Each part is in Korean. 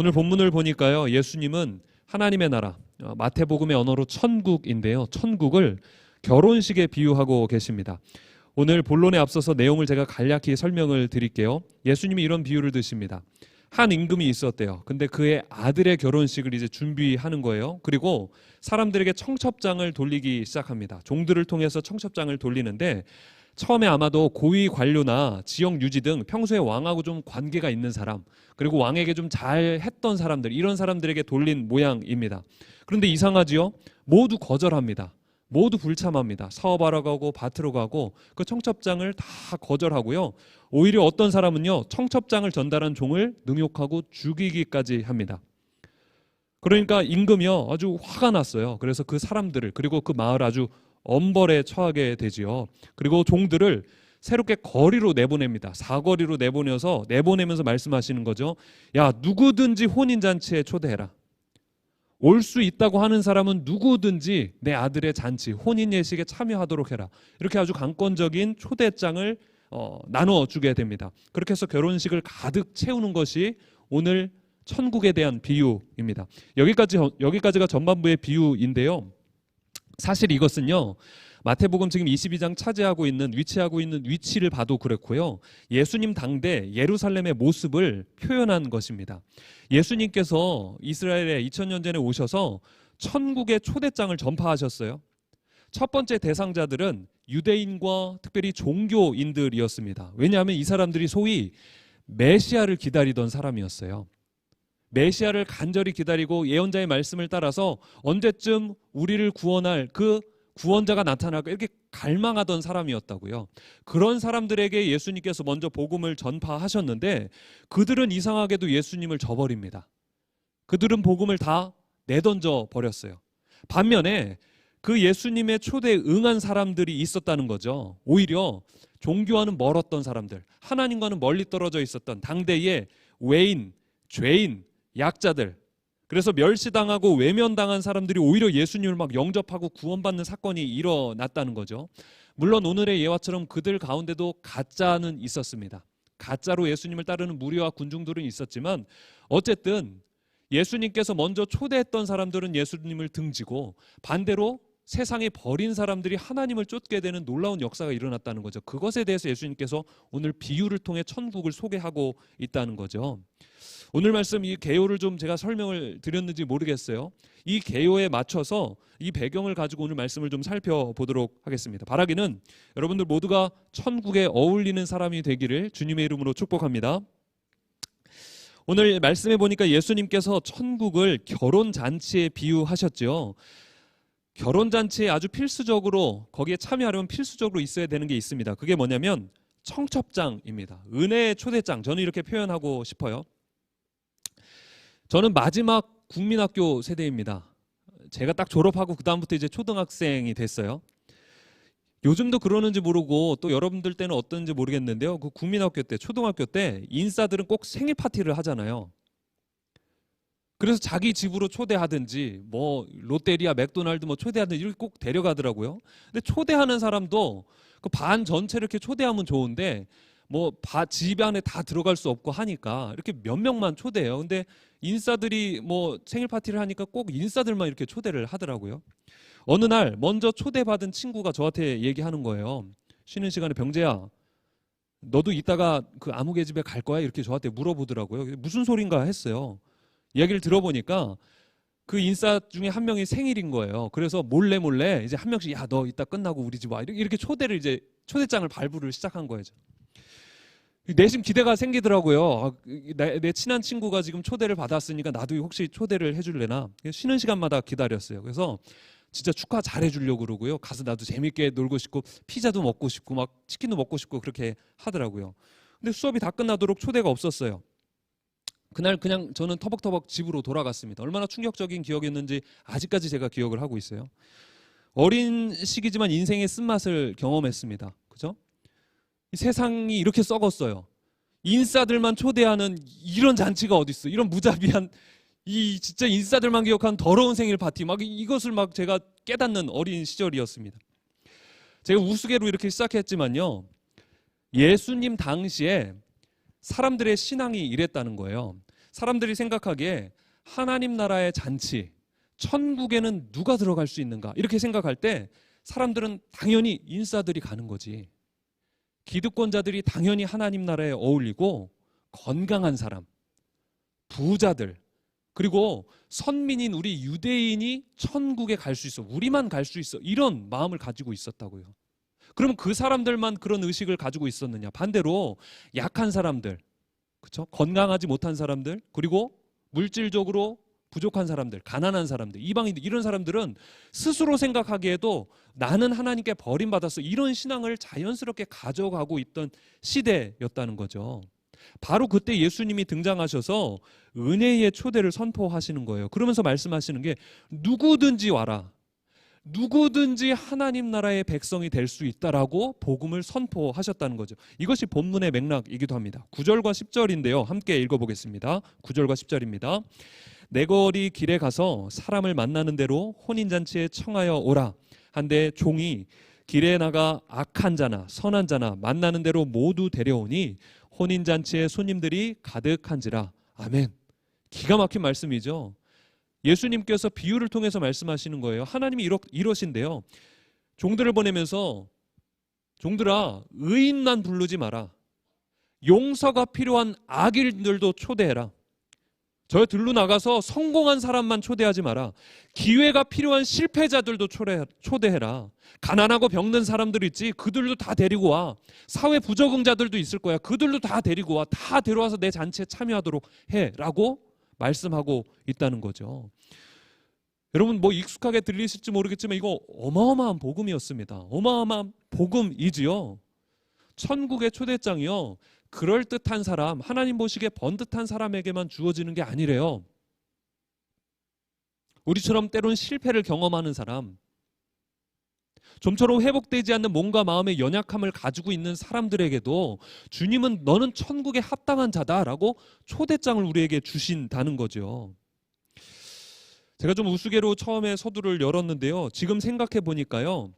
오늘 본문을 보니까요, 예수님은 하나님의 나라, 마태복음의 언어로 천국인데요, 천국을 결혼식에 비유하고 계십니다. 오늘 본론에 앞서서 내용을 제가 간략히 설명을 드릴게요. 예수님이 이런 비유를 드십니다. 한 임금이 있었대요. 근데 그의 아들의 결혼식을 이제 준비하는 거예요. 그리고 사람들에게 청첩장을 돌리기 시작합니다. 종들을 통해서 청첩장을 돌리는데, 처음에 아마도 고위 관료나 지역 유지 등 평소에 왕하고 좀 관계가 있는 사람, 그리고 왕에게 좀 잘했던 사람들, 이런 사람들에게 돌린 모양입니다. 그런데 이상하지요? 모두 거절합니다. 모두 불참합니다. 사업하러 가고 밭으로 가고 그 청첩장을 다 거절하고요. 오히려 어떤 사람은요, 청첩장을 전달한 종을 능욕하고 죽이기까지 합니다. 그러니까 임금이요, 아주 화가 났어요. 그래서 그 사람들을, 그리고 그 마을 아주 엄벌에 처하게 되지요. 그리고 종들을 새롭게 거리로 내보냅니다. 사거리로 내보내면서 말씀하시는 거죠. 야, 누구든지 혼인잔치에 초대해라. 올 수 있다고 하는 사람은 누구든지 내 아들의 잔치, 혼인 예식에 참여하도록 해라. 이렇게 아주 강권적인 초대장을 나눠주게 됩니다. 그렇게 해서 결혼식을 가득 채우는 것이 오늘 천국에 대한 비유입니다. 여기까지가 전반부의 비유인데요. 사실 이것은요, 마태복음 지금 22장 위치하고 있는 위치를 봐도 그렇고요, 예수님 당대 예루살렘의 모습을 표현한 것입니다. 예수님께서 이스라엘에 2000년 전에 오셔서 천국의 초대장을 전파하셨어요. 첫 번째 대상자들은 유대인과 특별히 종교인들이었습니다. 왜냐하면 이 사람들이 소위 메시아를 기다리던 사람이었어요. 메시아를 간절히 기다리고 예언자의 말씀을 따라서 언제쯤 우리를 구원할 그 구원자가 나타날까 이렇게 갈망하던 사람이었다고요. 그런 사람들에게 예수님께서 먼저 복음을 전파하셨는데, 그들은 이상하게도 예수님을 저버립니다. 그들은 복음을 다 내던져 버렸어요. 반면에 그 예수님의 초대에 응한 사람들이 있었다는 거죠. 오히려 종교와는 멀었던 사람들, 하나님과는 멀리 떨어져 있었던 당대의 외인, 죄인, 약자들, 그래서 멸시당하고 외면당한 사람들이 오히려 예수님을 막 영접하고 구원받는 사건이 일어났다는 거죠. 물론 오늘의 예화처럼 그들 가운데도 가짜는 있었습니다. 가짜로 예수님을 따르는 무리와 군중들은 있었지만, 어쨌든 예수님께서 먼저 초대했던 사람들은 예수님을 등지고, 반대로 세상에 버린 사람들이 하나님을 쫓게 되는 놀라운 역사가 일어났다는 거죠. 그것에 대해서 예수님께서 오늘 비유를 통해 천국을 소개하고 있다는 거죠. 오늘 말씀 이 개요를 좀 제가 설명을 드렸는지 모르겠어요. 이 개요에 맞춰서 이 배경을 가지고 오늘 말씀을 좀 살펴보도록 하겠습니다. 바라기는 여러분들 모두가 천국에 어울리는 사람이 되기를 주님의 이름으로 축복합니다. 오늘 말씀해 보니까 예수님께서 천국을 결혼잔치에 비유하셨죠. 결혼잔치에 아주 필수적으로, 거기에 참여하려면 필수적으로 있어야 되는 게 있습니다. 그게 뭐냐면 청첩장입니다. 은혜의 초대장, 저는 이렇게 표현하고 싶어요. 저는 마지막 국민학교 세대입니다. 제가 딱 졸업하고 그 다음부터 이제 초등학생이 됐어요. 요즘도 그러는지 모르고 또 여러분들 때는 어떤지 모르겠는데요. 그 국민학교 때, 초등학교 때 인싸들은 꼭 생일 파티를 하잖아요. 그래서 자기 집으로 초대하든지 뭐 롯데리아, 맥도날드 뭐 초대하든지 이렇게 꼭 데려가더라고요. 근데 초대하는 사람도 그 반 전체를 이렇게 초대하면 좋은데, 뭐 집 안에 다 들어갈 수 없고 하니까 이렇게 몇 명만 초대해요. 근데 인싸들이 뭐 생일 파티를 하니까 꼭 인싸들만 이렇게 초대를 하더라고요. 어느 날 먼저 초대받은 친구가 저한테 얘기하는 거예요. 쉬는 시간에, 병재야, 너도 이따가 그 아무개 집에 갈 거야? 이렇게 저한테 물어보더라고요. 무슨 소린가 했어요. 이야기를 들어보니까 그 인싸 중에 한 명이 생일인 거예요. 그래서 몰래 이제 한 명씩, 야, 너 이따 끝나고 우리 집 와, 이렇게 초대장을 발부를 시작한 거예요. 내심 기대가 생기더라고요. 내 친한 친구가 지금 초대를 받았으니까 나도 혹시 초대를 해줄래나. 쉬는 시간마다 기다렸어요. 그래서 진짜 축하 잘해주려고 그러고요. 가서 나도 재밌게 놀고 싶고 피자도 먹고 싶고 막 치킨도 먹고 싶고 그렇게 하더라고요. 근데 수업이 다 끝나도록 초대가 없었어요. 그날 그냥 저는 터벅터벅 집으로 돌아갔습니다. 얼마나 충격적인 기억이었는지 아직까지 제가 기억을 하고 있어요. 어린 시기지만 인생의 쓴맛을 경험했습니다. 그죠? 세상이 이렇게 썩었어요. 인싸들만 초대하는 이런 잔치가 어디 있어? 이런 무자비한, 이 진짜 인싸들만 기억하는 더러운 생일 파티, 막 이것을 막 제가 깨닫는 어린 시절이었습니다. 제가 우스개로 이렇게 시작했지만요, 예수님 당시에 사람들의 신앙이 이랬다는 거예요. 사람들이 생각하기에 하나님 나라의 잔치, 천국에는 누가 들어갈 수 있는가 이렇게 생각할 때 사람들은 당연히 인싸들이 가는 거지. 기득권자들이 당연히 하나님 나라에 어울리고 건강한 사람, 부자들, 그리고 선민인 우리 유대인이 천국에 갈 수 있어. 우리만 갈 수 있어. 이런 마음을 가지고 있었다고요. 그럼 그 사람들만 그런 의식을 가지고 있었느냐? 반대로 약한 사람들, 그렇죠? 건강하지 못한 사람들, 그리고 물질적으로 부족한 사람들, 가난한 사람들, 이방인들, 이런 사람들은 스스로 생각하기에도 나는 하나님께 버림받았어. 이런 신앙을 자연스럽게 가져가고 있던 시대였다는 거죠. 바로 그때 예수님이 등장하셔서 은혜의 초대를 선포하시는 거예요. 그러면서 말씀하시는 게 누구든지 와라. 누구든지 하나님 나라의 백성이 될 수 있다라고 복음을 선포하셨다는 거죠. 이것이 본문의 맥락이기도 합니다. 9절과 10절인데요. 함께 읽어보겠습니다. 9절과 10절입니다. 내 거리 길에 가서 사람을 만나는 대로 혼인잔치에 청하여 오라. 한데 종이 길에 나가 악한 자나 선한 자나 만나는 대로 모두 데려오니 혼인잔치에 손님들이 가득한지라. 아멘. 기가 막힌 말씀이죠. 예수님께서 비유를 통해서 말씀하시는 거예요. 하나님이 이러신데요. 종들을 보내면서 종들아 의인만 부르지 마라. 용서가 필요한 악인들도 초대해라. 저 들로 나가서 성공한 사람만 초대하지 마라. 기회가 필요한 실패자들도 초대해라. 가난하고 병든 사람들 있지? 그들도 다 데리고 와. 사회 부적응자들도 있을 거야. 그들도 다 데리고 와. 다 데려와서 내 잔치에 참여하도록 해라고 말씀하고 있다는 거죠. 여러분 뭐 익숙하게 들리실지 모르겠지만 이거 어마어마한 복음이었습니다. 어마어마한 복음이지요. 천국의 초대장이요. 그럴듯한 사람, 하나님 보시기에 번듯한 사람에게만 주어지는 게 아니래요. 우리처럼 때론 실패를 경험하는 사람, 좀처럼 회복되지 않는 몸과 마음의 연약함을 가지고 있는 사람들에게도 주님은 너는 천국에 합당한 자다라고 초대장을 우리에게 주신다는 거죠. 제가 좀 우스개로 처음에 서두를 열었는데요. 지금 생각해 보니까요.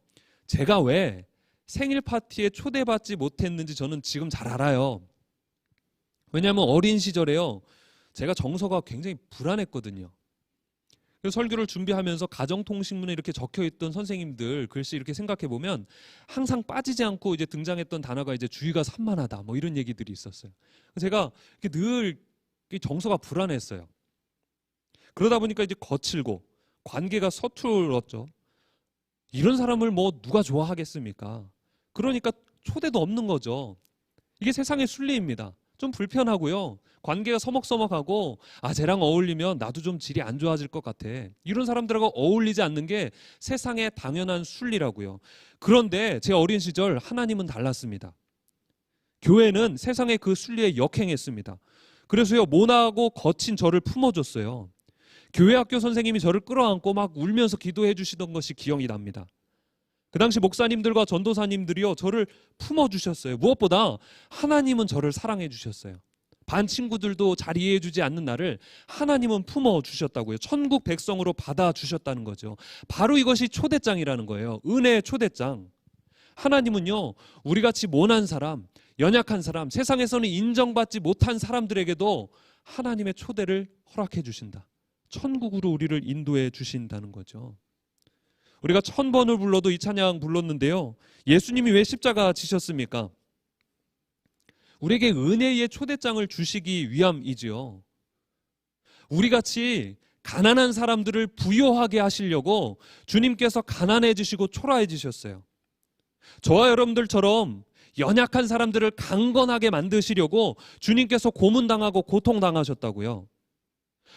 제가 왜 생일 파티에 초대받지 못했는지 저는 지금 잘 알아요. 왜냐하면 어린 시절에요. 제가 정서가 굉장히 불안했거든요. 그래서 설교를 준비하면서 가정통신문에 이렇게 적혀있던 선생님들 글씨 이렇게 생각해 보면 항상 빠지지 않고 이제 등장했던 단어가 이제 주의가 산만하다 뭐 이런 얘기들이 있었어요. 제가 늘 정서가 불안했어요. 그러다 보니까 이제 거칠고 관계가 서툴었죠. 이런 사람을 뭐 누가 좋아하겠습니까? 그러니까 초대도 없는 거죠. 이게 세상의 순리입니다. 좀 불편하고요. 관계가 서먹서먹하고 쟤랑 어울리면 나도 좀 질이 안 좋아질 것 같아. 이런 사람들하고 어울리지 않는 게 세상의 당연한 순리라고요. 그런데 제 어린 시절 하나님은 달랐습니다. 교회는 세상의 그 순리에 역행했습니다. 그래서요 모나고 거친 저를 품어줬어요. 교회 학교 선생님이 저를 끌어안고 막 울면서 기도해 주시던 것이 기억이 납니다. 그 당시 목사님들과 전도사님들이요 저를 품어주셨어요. 무엇보다 하나님은 저를 사랑해 주셨어요. 반 친구들도 잘 이해해 주지 않는 나를 하나님은 품어주셨다고요. 천국 백성으로 받아주셨다는 거죠. 바로 이것이 초대장이라는 거예요. 은혜의 초대장. 하나님은요 우리같이 모난 사람, 연약한 사람, 세상에서는 인정받지 못한 사람들에게도 하나님의 초대를 허락해 주신다. 천국으로 우리를 인도해 주신다는 거죠. 우리가 1000번을 불러도 이 찬양 불렀는데요. 예수님이 왜 십자가 지셨습니까? 우리에게 은혜의 초대장을 주시기 위함이지요. 우리같이 가난한 사람들을 부유하게 하시려고 주님께서 가난해지시고 초라해지셨어요. 저와 여러분들처럼 연약한 사람들을 강건하게 만드시려고 주님께서 고문당하고 고통당하셨다고요.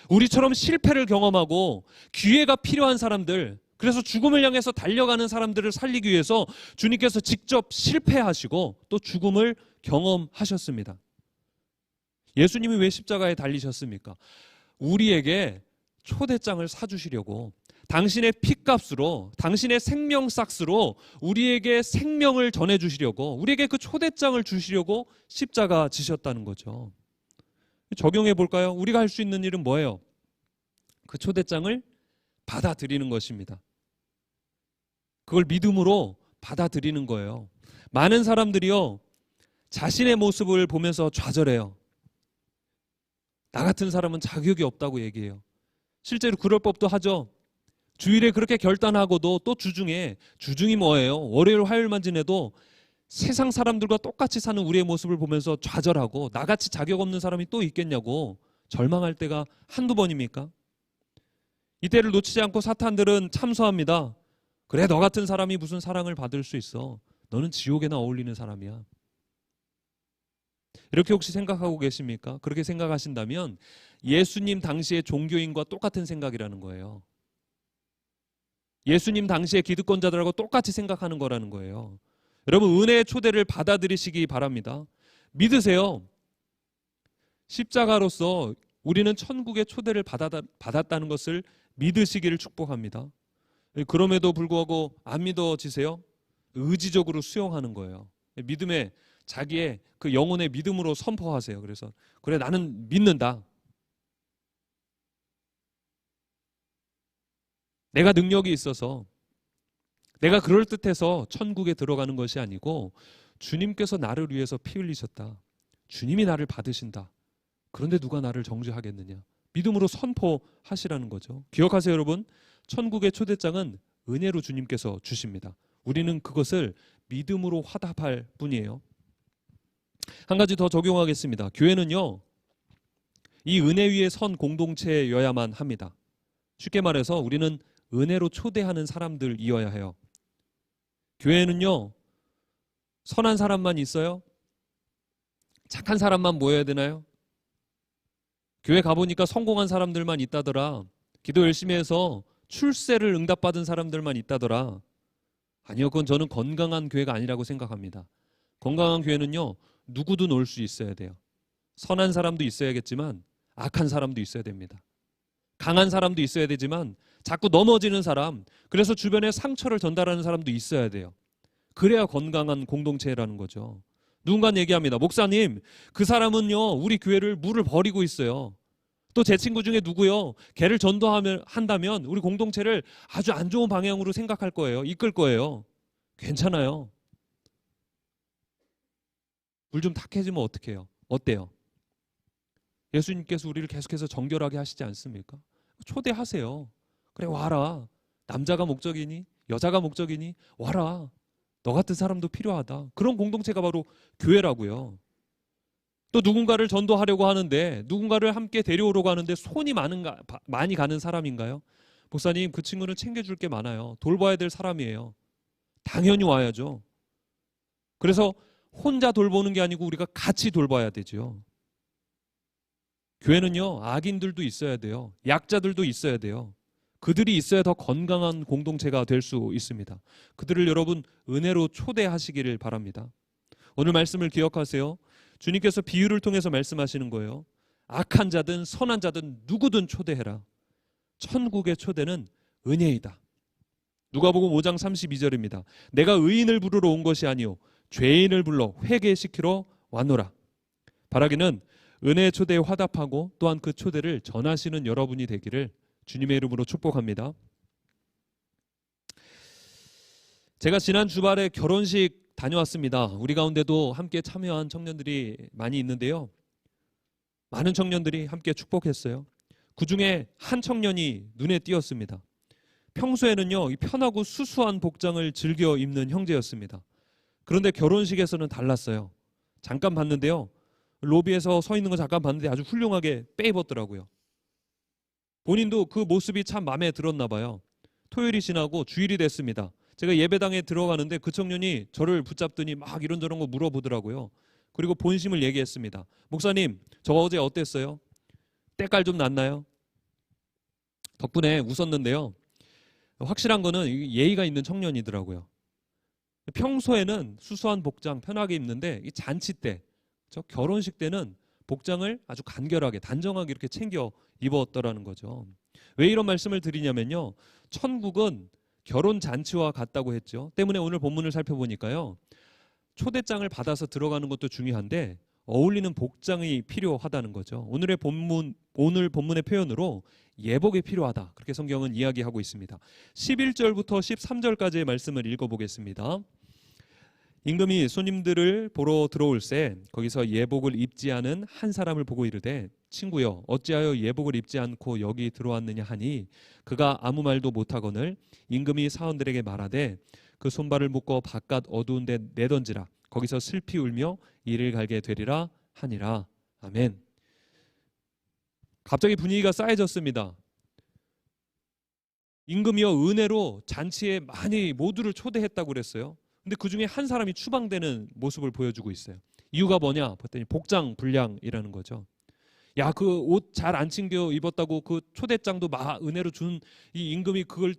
우리처럼 실패를 경험하고 기회가 필요한 사람들, 그래서 죽음을 향해서 달려가는 사람들을 살리기 위해서 주님께서 직접 실패하시고 또 죽음을 경험하셨습니다. 예수님이 왜 십자가에 달리셨습니까? 우리에게 초대장을 사주시려고 당신의 피값으로 당신의 생명삭스로 우리에게 생명을 전해주시려고 우리에게 그 초대장을 주시려고 십자가 지셨다는 거죠. 적용해 볼까요? 우리가 할 수 있는 일은 뭐예요? 그 초대장을 받아들이는 것입니다. 그걸 믿음으로 받아들이는 거예요. 많은 사람들이요 자신의 모습을 보면서 좌절해요. 나 같은 사람은 자격이 없다고 얘기해요. 실제로 그럴 법도 하죠. 주일에 그렇게 결단하고도 또 주중이 뭐예요? 월요일 화요일만 지내도 세상 사람들과 똑같이 사는 우리의 모습을 보면서 좌절하고 나같이 자격 없는 사람이 또 있겠냐고 절망할 때가 한두 번입니까? 이때를 놓치지 않고 사탄들은 참소합니다. 그래, 너 같은 사람이 무슨 사랑을 받을 수 있어? 너는 지옥에나 어울리는 사람이야. 이렇게 혹시 생각하고 계십니까? 그렇게 생각하신다면 예수님 당시의 종교인과 똑같은 생각이라는 거예요. 예수님 당시의 기득권자들하고 똑같이 생각하는 거라는 거예요. 여러분, 은혜의 초대를 받아들이시기 바랍니다. 믿으세요. 십자가로서 우리는 천국의 초대를 받았다는 것을 믿으시기를 축복합니다. 그럼에도 불구하고 안 믿어지세요? 의지적으로 수용하는 거예요. 믿음에 자기의 그 영혼의 믿음으로 선포하세요. 그래서 그래, 나는 믿는다. 내가 능력이 있어서, 내가 그럴듯해서 천국에 들어가는 것이 아니고 주님께서 나를 위해서 피 흘리셨다. 주님이 나를 받으신다. 그런데 누가 나를 정죄하겠느냐. 믿음으로 선포하시라는 거죠. 기억하세요, 여러분. 천국의 초대장은 은혜로 주님께서 주십니다. 우리는 그것을 믿음으로 화답할 뿐이에요. 한 가지 더 적용하겠습니다. 교회는요, 이 은혜 위에 선 공동체여야만 합니다. 쉽게 말해서 우리는 은혜로 초대하는 사람들이어야 해요. 교회는요, 선한 사람만 있어요? 착한 사람만 모여야 되나요? 교회 가보니까 성공한 사람들만 있다더라. 기도 열심히 해서 출세를 응답받은 사람들만 있다더라. 아니요, 그건 저는 건강한 교회가 아니라고 생각합니다. 건강한 교회는요, 누구든 올 수 있어야 돼요. 선한 사람도 있어야겠지만 악한 사람도 있어야 됩니다. 강한 사람도 있어야 되지만 자꾸 넘어지는 사람, 그래서 주변에 상처를 전달하는 사람도 있어야 돼요. 그래야 건강한 공동체라는 거죠. 누군가 얘기합니다. 목사님, 그 사람은요, 우리 교회를 물을 버리고 있어요. 또 제 친구 중에 누구요, 걔를 전도한다면 우리 공동체를 아주 안 좋은 방향으로 생각할 거예요. 이끌 거예요. 괜찮아요. 물 좀 탁해지면 어떡해요? 어때요? 예수님께서 우리를 계속해서 정결하게 하시지 않습니까? 초대하세요. 그래, 와라. 남자가 목적이니? 여자가 목적이니? 와라. 너 같은 사람도 필요하다. 그런 공동체가 바로 교회라고요. 또 누군가를 전도하려고 하는데, 누군가를 함께 데려오려고 하는데 손이 많이 가는 사람인가요? 목사님, 그 친구는 챙겨줄 게 많아요. 돌봐야 될 사람이에요. 당연히 와야죠. 그래서 혼자 돌보는 게 아니고 우리가 같이 돌봐야 되죠. 교회는요, 악인들도 있어야 돼요. 약자들도 있어야 돼요. 그들이 있어야 더 건강한 공동체가 될 수 있습니다. 그들을 여러분 은혜로 초대하시기를 바랍니다. 오늘 말씀을 기억하세요. 주님께서 비유를 통해서 말씀하시는 거예요. 악한 자든 선한 자든 누구든 초대해라. 천국의 초대는 은혜이다. 누가복음 5장 32절입니다. 내가 의인을 부르러 온 것이 아니요 죄인을 불러 회개시키러 왔노라. 바라기는 은혜의 초대에 화답하고 또한 그 초대를 전하시는 여러분이 되기를 주님의 이름으로 축복합니다. 제가 지난 주말에 결혼식 다녀왔습니다. 우리 가운데도 함께 참여한 청년들이 많이 있는데요. 많은 청년들이 함께 축복했어요. 그 중에 한 청년이 눈에 띄었습니다. 평소에는요, 이 편하고 수수한 복장을 즐겨 입는 형제였습니다. 그런데 결혼식에서는 달랐어요. 잠깐 봤는데요. 로비에서 서 있는 거 잠깐 봤는데 아주 훌륭하게 빼입었더라고요. 본인도 그 모습이 참 마음에 들었나 봐요. 토요일이 지나고 주일이 됐습니다. 제가 예배당에 들어가는데 그 청년이 저를 붙잡더니 막 이런저런 거 물어보더라고요. 그리고 본심을 얘기했습니다. 목사님, 저 어제 어땠어요? 때깔 좀 났나요? 덕분에 웃었는데요. 확실한 거는 예의가 있는 청년이더라고요. 평소에는 수수한 복장 편하게 입는데 이 잔치 때, 저 결혼식 때는 복장을 아주 간결하게 단정하게 이렇게 챙겨 입었더라는 거죠. 왜 이런 말씀을 드리냐면요, 천국은 결혼 잔치와 같다고 했죠. 때문에 오늘 본문을 살펴보니까요, 초대장을 받아서 들어가는 것도 중요한데 어울리는 복장이 필요하다는 거죠. 오늘 본문의 표현으로 예복이 필요하다, 그렇게 성경은 이야기하고 있습니다. 11절부터 13절까지의 말씀을 읽어보겠습니다. 임금이 손님들을 보러 들어올새 거기서 예복을 입지 않은 한 사람을 보고 이르되 친구여 어찌하여 예복을 입지 않고 여기 들어왔느냐 하니 그가 아무 말도 못하거늘 임금이 사원들에게 말하되 그 손발을 묶어 바깥 어두운 데 내던지라 거기서 슬피 울며 이를 갈게 되리라 하니라. 아멘. 갑자기 분위기가 싸해졌습니다. 임금이여 은혜로 잔치에 많이 모두를 초대했다고 그랬어요. 근데 그 중에 한 사람이 추방되는 모습을 보여주고 있어요. 이유가 뭐냐? 봤더니 복장 불량이라는 거죠. 야, 그 옷 잘 안 챙겨 입었다고 그 초대장도 은혜로 준 이 임금이 그걸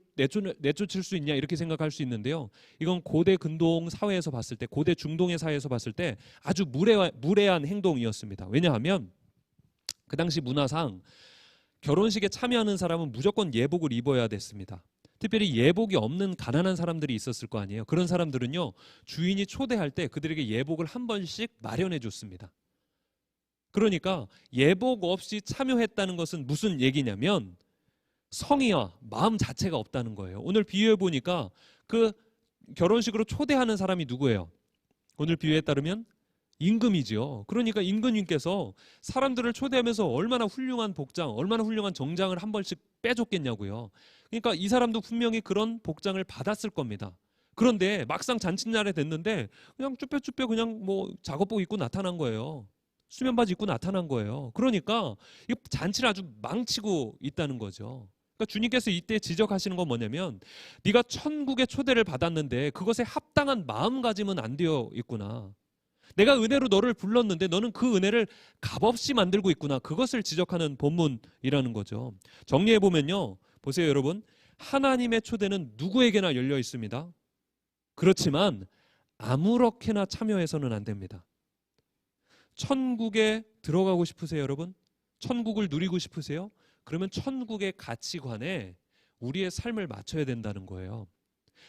내쫓을 수 있냐 이렇게 생각할 수 있는데요. 이건 고대 근동 사회에서 봤을 때, 고대 중동의 사회에서 봤을 때 아주 무례한 행동이었습니다. 왜냐하면 그 당시 문화상 결혼식에 참여하는 사람은 무조건 예복을 입어야 됐습니다. 특별히 예복이 없는 가난한 사람들이 있었을 거 아니에요. 그런 사람들은요, 주인이 초대할 때 그들에게 예복을 한 번씩 마련해 줬습니다. 그러니까 예복 없이 참여했다는 것은 무슨 얘기냐면 성의와 마음 자체가 없다는 거예요. 오늘 비유해 보니까 그 결혼식으로 초대하는 사람이 누구예요? 오늘 비유에 따르면 임금이죠. 그러니까 임금님께서 사람들을 초대하면서 얼마나 훌륭한 복장, 얼마나 훌륭한 정장을 한 번씩 빼줬겠냐고요. 그러니까 이 사람도 분명히 그런 복장을 받았을 겁니다. 그런데 막상 잔칫날에 됐는데 그냥 쭈뼛쭈뼛 그냥 뭐 작업복 입고 나타난 거예요. 수면 바지 입고 나타난 거예요. 그러니까 이 잔치를 아주 망치고 있다는 거죠. 그러니까 주님께서 이때 지적하시는 건 뭐냐면 네가 천국의 초대를 받았는데 그것에 합당한 마음가짐은 안 되어 있구나. 내가 은혜로 너를 불렀는데 너는 그 은혜를 값없이 만들고 있구나. 그것을 지적하는 본문이라는 거죠. 정리해 보면요. 보세요, 여러분. 하나님의 초대는 누구에게나 열려 있습니다. 그렇지만 아무렇게나 참여해서는 안 됩니다. 천국에 들어가고 싶으세요, 여러분? 천국을 누리고 싶으세요? 그러면 천국의 가치관에 우리의 삶을 맞춰야 된다는 거예요.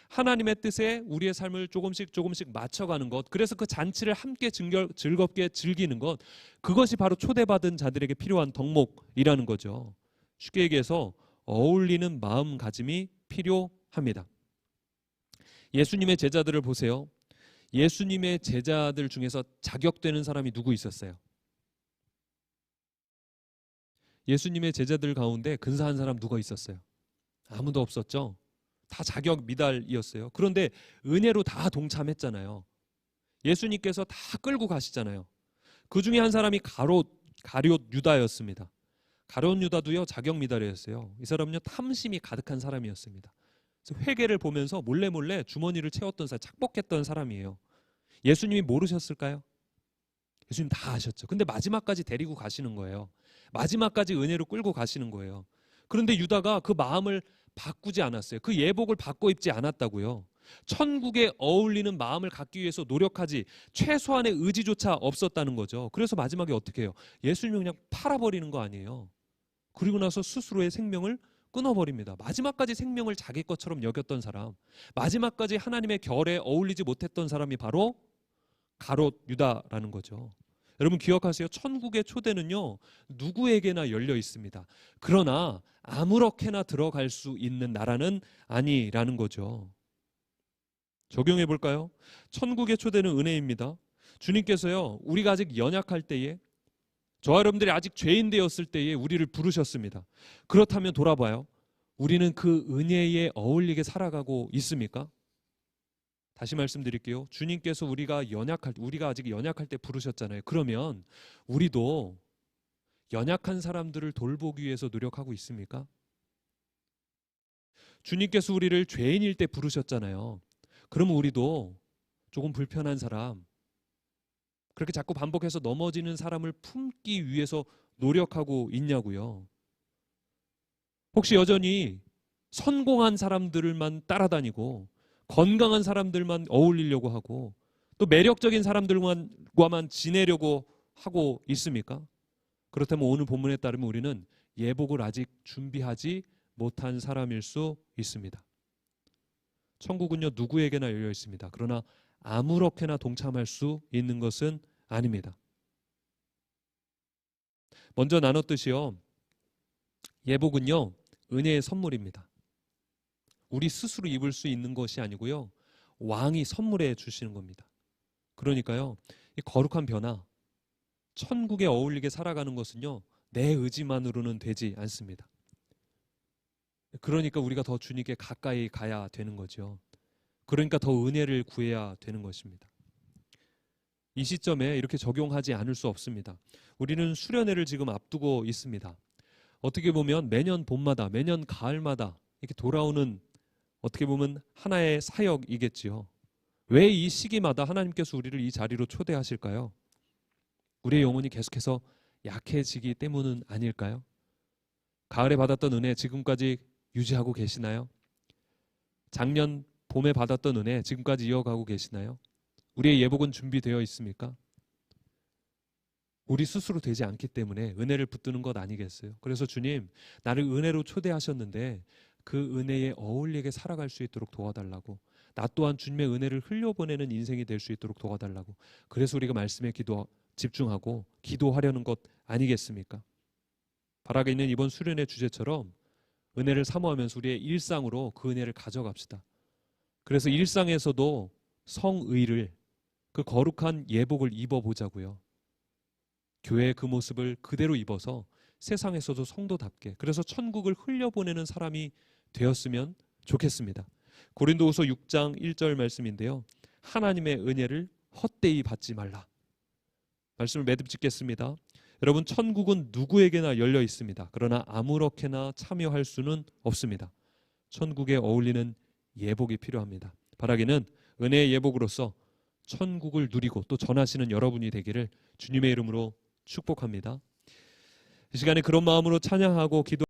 하나님의 뜻에 우리의 삶을 조금씩 맞춰가는 것, 그래서 그 잔치를 함께 즐겁게 즐기는 것, 그것이 바로 초대받은 자들에게 필요한 덕목이라는 거죠. 쉽게 얘기해서 어울리는 마음가짐이 필요합니다. 예수님의 제자들을 보세요. 예수님의 제자들 중에서 자격되는 사람이 누구 있었어요? 예수님의 제자들 가운데 근사한 사람 누가 있었어요? 아무도 없었죠. 다 자격 미달이었어요. 그런데 은혜로 다 동참했잖아요. 예수님께서 다 끌고 가시잖아요. 그 중에 한 사람이 가룟 유다였습니다. 가룟 유다도요 자격 미달이었어요. 이 사람은요 탐심이 가득한 사람이었습니다. 그래서 회개를 보면서 몰래 주머니를 채웠던 사람, 착복했던 사람이에요. 예수님이 모르셨을까요? 예수님 다 아셨죠. 근데 마지막까지 데리고 가시는 거예요. 마지막까지 은혜로 끌고 가시는 거예요. 그런데 유다가 그 마음을 바꾸지 않았어요. 그 예복을 바꿔 입지 않았다고요. 천국에 어울리는 마음을 갖기 위해서 노력하지 최소한의 의지조차 없었다는 거죠. 그래서 마지막에 어떻게 해요? 예수님을 그냥 팔아버리는 거 아니에요. 그리고 나서 스스로의 생명을 끊어버립니다. 마지막까지 생명을 자기 것처럼 여겼던 사람, 마지막까지 하나님의 결에 어울리지 못했던 사람이 바로 가룟 유다라는 거죠. 여러분 기억하세요. 천국의 초대는요 누구에게나 열려 있습니다. 그러나 아무렇게나 들어갈 수 있는 나라는 아니라는 거죠. 적용해 볼까요? 천국의 초대는 은혜입니다. 주님께서요 우리가 아직 연약할 때에, 저와 여러분들이 아직 죄인 되었을 때에 우리를 부르셨습니다. 그렇다면 돌아봐요. 우리는 그 은혜에 어울리게 살아가고 있습니까? 다시 말씀드릴게요. 주님께서 우리가 아직 연약할 때 부르셨잖아요. 그러면 우리도 연약한 사람들을 돌보기 위해서 노력하고 있습니까? 주님께서 우리를 죄인일 때 부르셨잖아요. 그러면 우리도 조금 불편한 사람, 그렇게 자꾸 반복해서 넘어지는 사람을 품기 위해서 노력하고 있냐고요. 혹시 여전히 성공한 사람들만 따라다니고 건강한 사람들만 어울리려고 하고 또 매력적인 사람들과만 지내려고 하고 있습니까? 그렇다면 오늘 본문에 따르면 우리는 예복을 아직 준비하지 못한 사람일 수 있습니다. 천국은요 누구에게나 열려 있습니다. 그러나 아무렇게나 동참할 수 있는 것은 아닙니다. 먼저 나눴듯이요 예복은요 은혜의 선물입니다. 우리 스스로 입을 수 있는 것이 아니고요 왕이 선물해 주시는 겁니다. 그러니까요, 이 거룩한 변화, 천국에 어울리게 살아가는 것은요, 내 의지만으로는 되지 않습니다. 그러니까 우리가 더 주님께 가까이 가야 되는 거죠. 그러니까 더 은혜를 구해야 되는 것입니다. 이 시점에 이렇게 적용하지 않을 수 없습니다. 우리는 수련회를 지금 앞두고 있습니다. 어떻게 보면 매년 봄마다, 매년 가을마다 이렇게 돌아오는 어떻게 보면 하나의 사역이겠지요. 왜 이 시기마다 하나님께서 우리를 이 자리로 초대하실까요? 우리의 영혼이 계속해서 약해지기 때문은 아닐까요? 가을에 받았던 은혜 지금까지 유지하고 계시나요? 작년 봄에 받았던 은혜 지금까지 이어가고 계시나요? 우리의 예복은 준비되어 있습니까? 우리 스스로 되지 않기 때문에 은혜를 붙드는 것 아니겠어요? 그래서 주님, 나를 은혜로 초대하셨는데 그 은혜에 어울리게 살아갈 수 있도록 도와달라고, 나 또한 주님의 은혜를 흘려보내는 인생이 될 수 있도록 도와달라고, 그래서 우리가 말씀에 집중하고 기도하려는 것 아니겠습니까? 바라게 있는 이번 수련의 주제처럼 은혜를 사모하면서 우리의 일상으로 그 은혜를 가져갑시다. 그래서 일상에서도 성의를, 그 거룩한 예복을 입어보자고요. 교회의 그 모습을 그대로 입어서 세상에서도 성도답게, 그래서 천국을 흘려보내는 사람이 되었으면 좋겠습니다. 고린도후서 6장 1절 말씀인데요, 하나님의 은혜를 헛되이 받지 말라. 말씀을 매듭 짓겠습니다. 여러분, 천국은 누구에게나 열려 있습니다. 그러나 아무렇게나 참여할 수는 없습니다. 천국에 어울리는 예복이 필요합니다. 바라기는 은혜의 예복으로서 천국을 누리고 또 전하시는 여러분이 되기를 주님의 이름으로 축복합니다. 이 시간에 그런 마음으로 찬양하고 기도